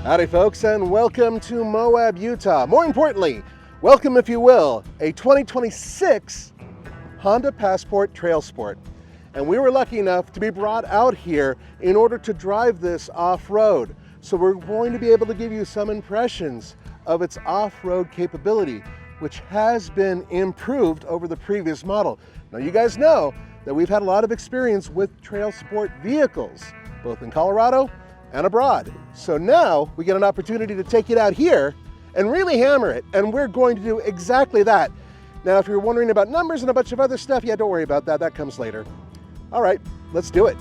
Howdy folks, and welcome to Moab, Utah. More importantly, welcome, if you will, a 2026 Honda Passport TrailSport. And we were lucky enough to be brought out here in order to drive this off-road. So we're going to be able to give you some impressions of its off-road capability, which has been improved over the previous model. Now you guys know that we've had a lot of experience with TrailSport vehicles, both in Colorado and abroad. So now we get an opportunity to take it out here and really hammer it, and we're going to do exactly that. Now, if you're wondering about numbers and a bunch of other stuff, yeah, don't worry about that, that comes later. All right, let's do it.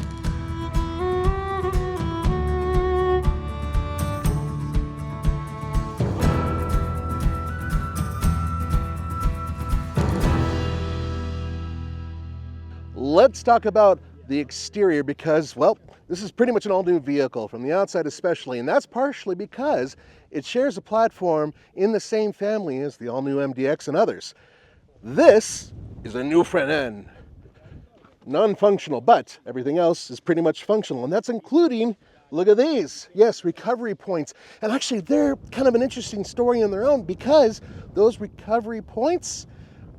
Let's talk about the exterior because, well, this is pretty much an all-new vehicle from the outside especially, and that's partially because it shares a platform in the same family as the all-new MDX and others. This is a new front end. Non-functional, but everything else is pretty much functional, and that's including, look at these, yes, recovery points. And actually, they're kind of an interesting story in their own because those recovery points,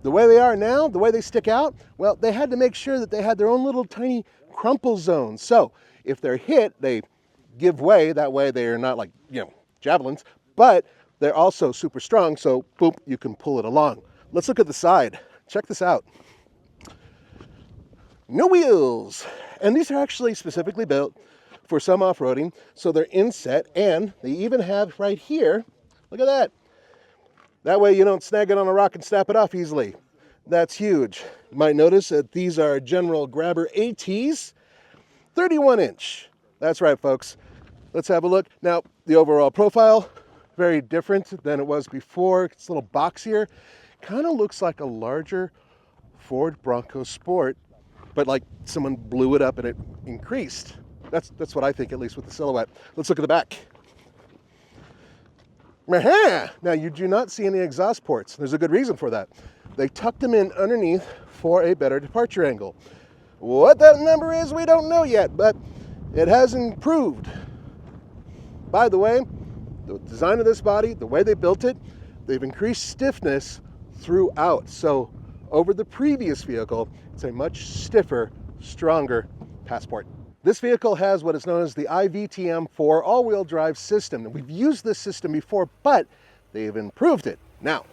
the way they are now, the way they stick out, well, they had to make sure that they had their own little tiny crumple zones. So if they're hit, they give way. That way they are not like, javelins, but they're also super strong. So boom, you can pull it along. Let's look at the side. Check this out. No wheels. And these are actually specifically built for some off-roading. So they're inset, and they even have right here, look at that. That way you don't snag it on a rock and snap it off easily. That's huge. You might notice that these are General Grabber ATs, 31 inch. That's right, folks. Let's have a look. Now, the overall profile, very different than it was before. It's a little boxier. Kind of looks like a larger Ford Bronco Sport, but like someone blew it up and it increased. That's what I think, at least with the silhouette. Let's look at the back. Now, you do not see any exhaust ports. There's a good reason for that. They tucked them in underneath for a better departure angle. What that number is, we don't know yet, but it has improved. By the way, the design of this body, the way they built it, they've increased stiffness throughout. So over the previous vehicle, it's a much stiffer, stronger Passport. This vehicle has what is known as the IVTM4 all-wheel drive system. And we've used this system before, but they've improved it. Now,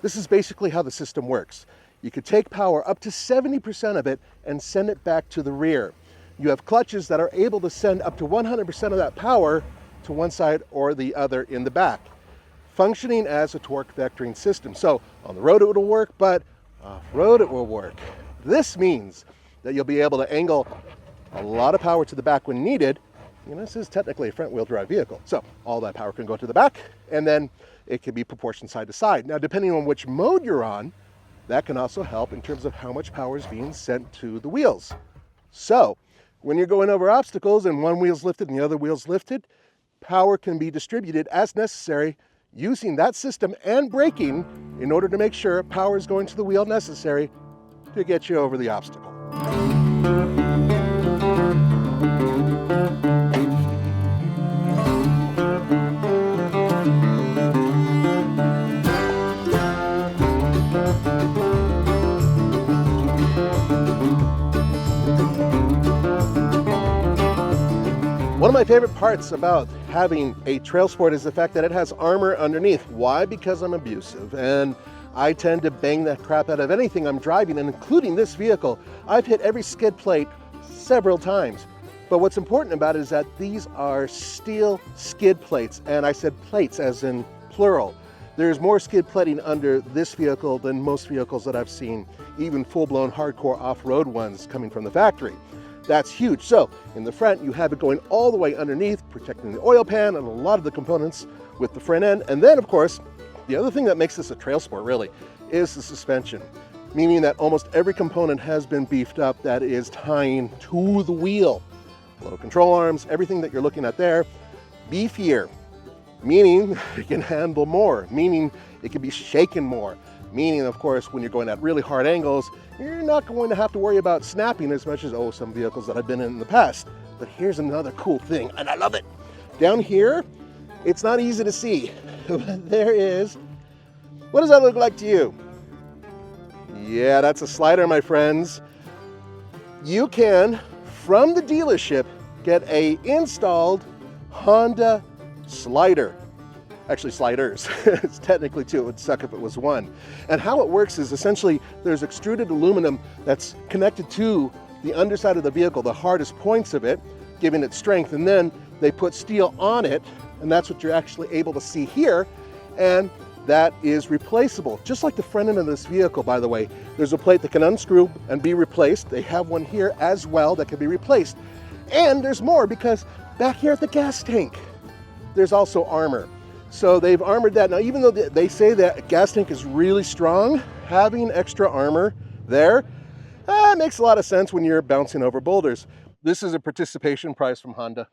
this is basically how the system works. You could take power up to 70% of it and send it back to the rear. You have clutches that are able to send up to 100% of that power to one side or the other in the back, functioning as a torque vectoring system. So on the road it will work, but off-road it will work. This means that you'll be able to angle a lot of power to the back when needed. This is technically a front-wheel drive vehicle, so all that power can go to the back, and then it can be proportioned side to side. Now, depending on which mode you're on, that can also help in terms of how much power is being sent to the wheels. So when you're going over obstacles and one wheel's lifted and the other wheel's lifted, power can be distributed as necessary using that system and braking in order to make sure power is going to the wheel necessary to get you over the obstacle. One of my favorite parts about having a TrailSport is the fact that it has armor underneath. Why? Because I'm abusive and I tend to bang the crap out of anything I'm driving, and including this vehicle. I've hit every skid plate several times. But what's important about it is that these are steel skid plates, and I said plates as in plural. There's more skid plating under this vehicle than most vehicles that I've seen, even full-blown hardcore off-road ones coming from the factory. That's huge. So in the front, you have it going all the way underneath, protecting the oil pan and a lot of the components with the front end. And then, of course, the other thing that makes this a TrailSport really is the suspension, meaning that almost every component has been beefed up that is tying to the wheel. Little control arms, everything that you're looking at there, beefier, meaning it can handle more, meaning it can be shaken more, meaning, of course, when you're going at really hard angles, you're not going to have to worry about snapping as much as, some vehicles that I've been in the past. But here's another cool thing, and I love it. Down here, It's not easy to see, but there is. What does that look like to you? Yeah, that's a slider, my friends. You can, from the dealership, get a installed Honda slider. Actually, sliders. It's technically two. It would suck if it was one. And how it works is essentially there's extruded aluminum that's connected to the underside of the vehicle, the hardest points of it, giving it strength. And then they put steel on it, and that's what you're actually able to see here. And that is replaceable. Just like the front end of this vehicle, by the way, there's a plate that can unscrew and be replaced. They have one here as well that can be replaced. And there's more, because back here at the gas tank, there's also armor. So they've armored that. Now, even though they say that gas tank is really strong, having extra armor there makes a lot of sense when you're bouncing over boulders. This is a participation prize from Honda.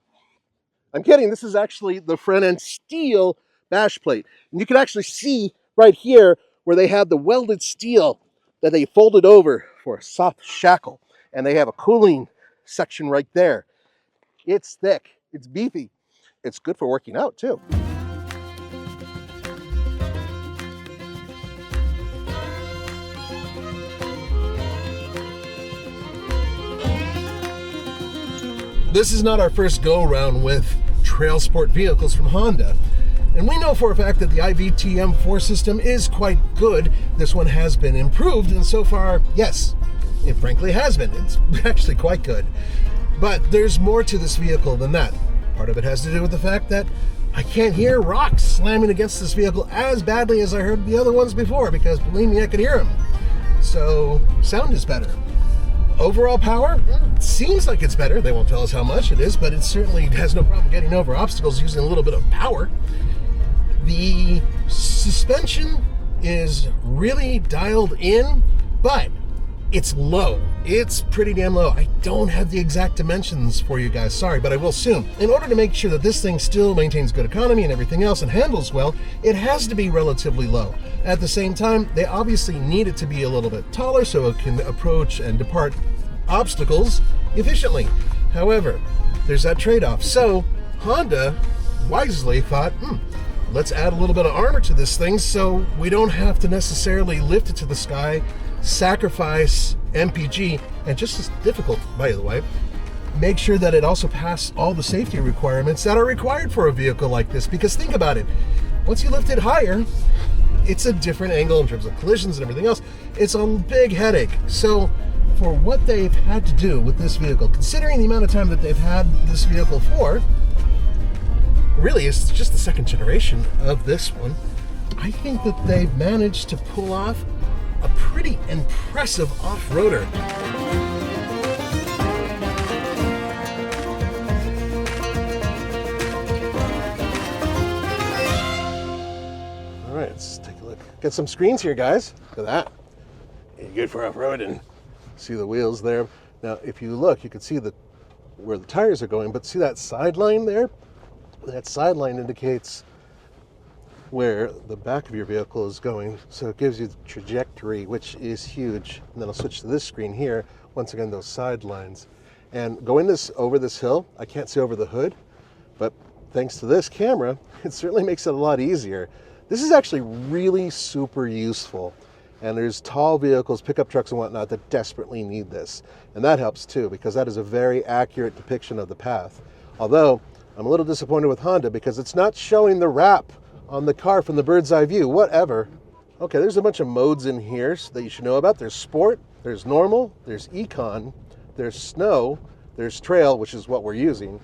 I'm kidding. This is actually the front end steel bash plate. And you can actually see right here where they have the welded steel that they folded over for a soft shackle. And they have a cooling section right there. It's thick. It's beefy. It's good for working out too. This is not our first go-around with TrailSport vehicles from Honda. And we know for a fact that the IVTM4 system is quite good. This one has been improved, and so far, yes, it frankly has been. It's actually quite good. But there's more to this vehicle than that. Part of it has to do with the fact that I can't hear rocks slamming against this vehicle as badly as I heard the other ones before, because believe me, I could hear them. So sound is better. Overall power, seems like it's better. They won't tell us how much it is, but it certainly has no problem getting over obstacles using a little bit of power. The suspension is really dialed in, but it's low. It's pretty damn low. I don't have the exact dimensions for you guys, sorry, but I will soon. In order to make sure that this thing still maintains good economy and everything else and handles well, it has to be relatively low. At the same time, they obviously need it to be a little bit taller so it can approach and depart obstacles efficiently. However, there's that trade-off. So Honda wisely thought, let's add a little bit of armor to this thing so we don't have to necessarily lift it to the sky, sacrifice MPG, and just as difficult, by the way, make sure that it also passes all the safety requirements that are required for a vehicle like this. Because think about it, once you lift it higher, it's a different angle in terms of collisions and everything else. It's a big headache. So for what they've had to do with this vehicle, considering the amount of time that they've had this vehicle for, really it's just the second generation of this one, I think that they've managed to pull off a pretty impressive off-roader. All right, let's take a look. Got some screens here, guys. Look at that. Good for off-roading. See the wheels there. Now, if you look, you can see where the tires are going, but see that sideline there? That sideline indicates where the back of your vehicle is going, so it gives you the trajectory, which is huge. And then I'll switch to this screen here. Once again, those sidelines. And going over this hill, I can't see over the hood, but thanks to this camera, it certainly makes it a lot easier. This is actually really super useful. And there's tall vehicles, pickup trucks and whatnot that desperately need this. And that helps too, because that is a very accurate depiction of the path. Although, I'm a little disappointed with Honda because it's not showing the wrap on the car from the bird's eye view, whatever. Okay, there's a bunch of modes in here that you should know about. There's sport, there's normal, there's econ, there's snow, there's trail, which is what we're using,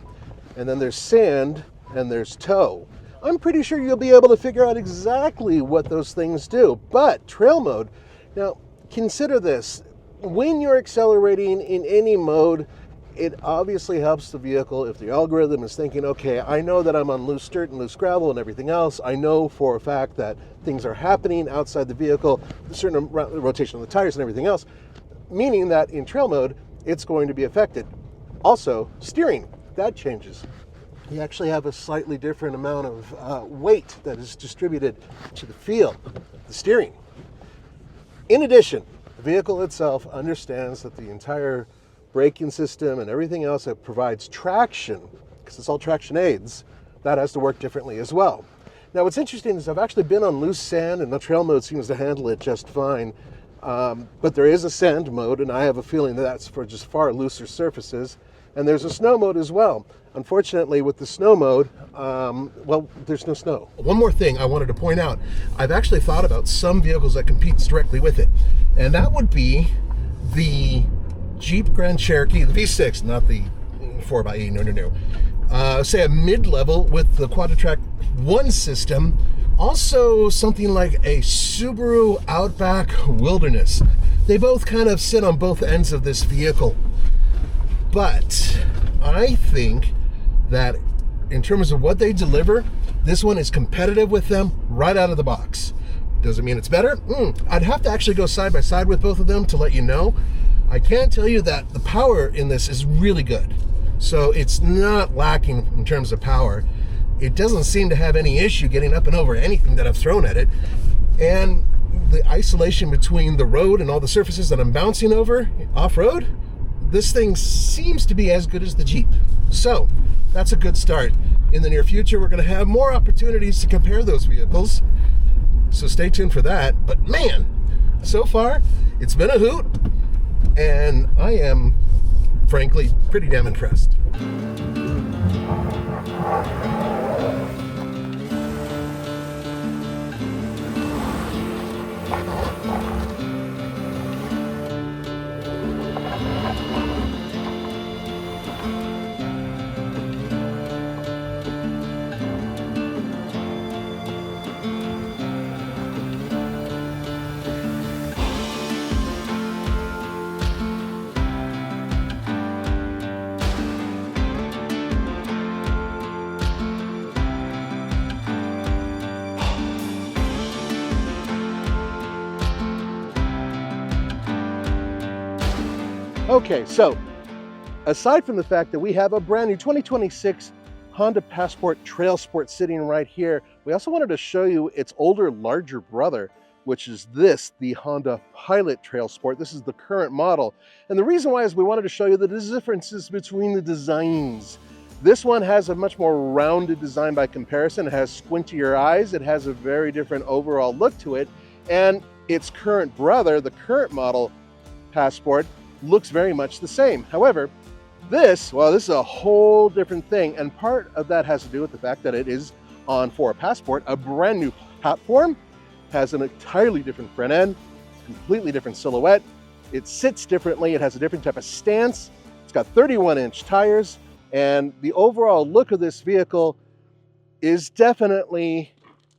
and then there's sand, and there's tow. I'm pretty sure you'll be able to figure out exactly what those things do. But trail mode, now consider this. When you're accelerating in any mode, it obviously helps the vehicle if the algorithm is thinking, okay, I know that I'm on loose dirt and loose gravel and everything else. I know for a fact that things are happening outside the vehicle, a certain rotation of the tires and everything else, meaning that in trail mode, it's going to be affected. Also, steering, that changes. You actually have a slightly different amount of weight that is distributed to the field, the steering. In addition, the vehicle itself understands that the entire braking system and everything else that provides traction, because it's all traction aids, that has to work differently as well. Now what's interesting is I've actually been on loose sand, and the trail mode seems to handle it just fine. But there is a sand mode, and I have a feeling that that's for just far looser surfaces. And there's a snow mode as well. Unfortunately, with the snow mode, well, there's no snow. One more thing I wanted to point out. I've actually thought about some vehicles that compete directly with it. And that would be the Jeep Grand Cherokee, the V6, not the 4xe, no. Say a mid-level with the Quadra-Track 1 system. Also something like a Subaru Outback Wilderness. They both kind of sit on both ends of this vehicle. But I think that in terms of what they deliver, this one is competitive with them right out of the box. Does it mean it's better? I'd have to actually go side by side with both of them to let you know. I can tell you that the power in this is really good. So it's not lacking in terms of power. It doesn't seem to have any issue getting up and over anything that I've thrown at it. And the isolation between the road and all the surfaces that I'm bouncing over off-road, this thing seems to be as good as the Jeep. So that's a good start. In the near future, we're going to have more opportunities to compare those vehicles. So stay tuned for that. But man, so far, it's been a hoot. And I am, frankly, pretty damn impressed. Okay, so aside from the fact that we have a brand new 2026 Honda Passport TrailSport sitting right here, we also wanted to show you its older, larger brother, which is the Honda Pilot TrailSport. This is the current model. And the reason why is we wanted to show you the differences between the designs. This one has a much more rounded design by comparison. It has squintier eyes. It has a very different overall look to it. And its current brother, the current model Passport, looks very much the same. However, this is a whole different thing. And part of that has to do with the fact that it is on, for a Passport, a brand new platform, has an entirely different front end, completely different silhouette. It sits differently. It has a different type of stance. It's got 31-inch tires. And the overall look of this vehicle is definitely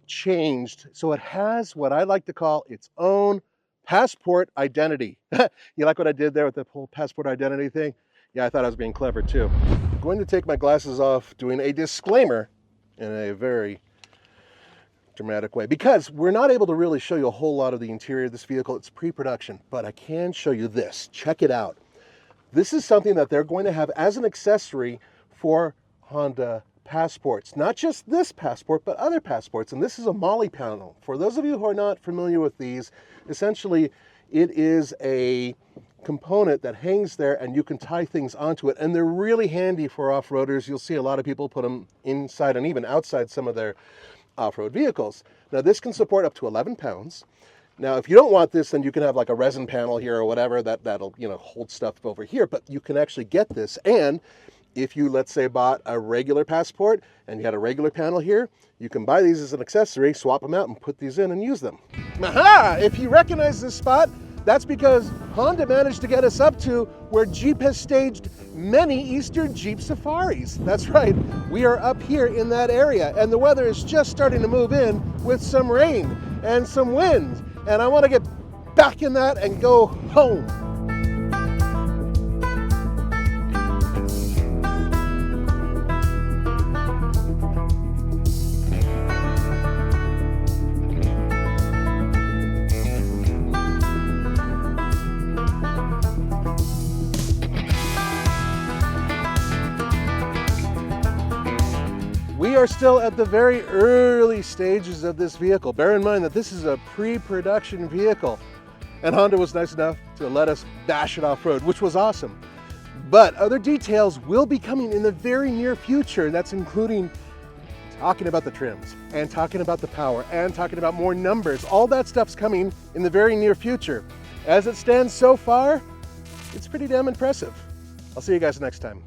changed. So it has what I like to call its own Passport identity. You like what I did there with the whole Passport identity thing? Yeah, I thought I was being clever too. I'm going to take my glasses off, doing a disclaimer in a very dramatic way, because we're not able to really show you a whole lot of the interior of this vehicle. It's pre-production, but I can show you this. Check it out. This is something that they're going to have as an accessory for Honda Passports. Not just this Passport, but other Passports. And this is a Molly panel. For those of you who are not familiar with these, essentially it is a component that hangs there and you can tie things onto it. And they're really handy for off-roaders. You'll see a lot of people put them inside and even outside some of their off-road vehicles. Now this can support up to 11 pounds. Now, if you don't want this, then you can have like a resin panel here or whatever that'll, hold stuff over here, but you can actually get this. And if you, let's say, bought a regular Passport and you had a regular panel here, you can buy these as an accessory, swap them out and put these in and use them. Aha! If you recognize this spot, that's because Honda managed to get us up to where Jeep has staged many Eastern Jeep safaris. That's right, we are up here in that area, and the weather is just starting to move in with some rain and some wind. And I want to get back in that and go home. We are still at the very early stages of this vehicle. Bear in mind that this is a pre-production vehicle, and Honda was nice enough to let us bash it off-road, which was awesome. But other details will be coming in the very near future. That's including talking about the trims and talking about the power and talking about more numbers. All that stuff's coming in the very near future. As it stands so far, it's pretty damn impressive. I'll see you guys next time.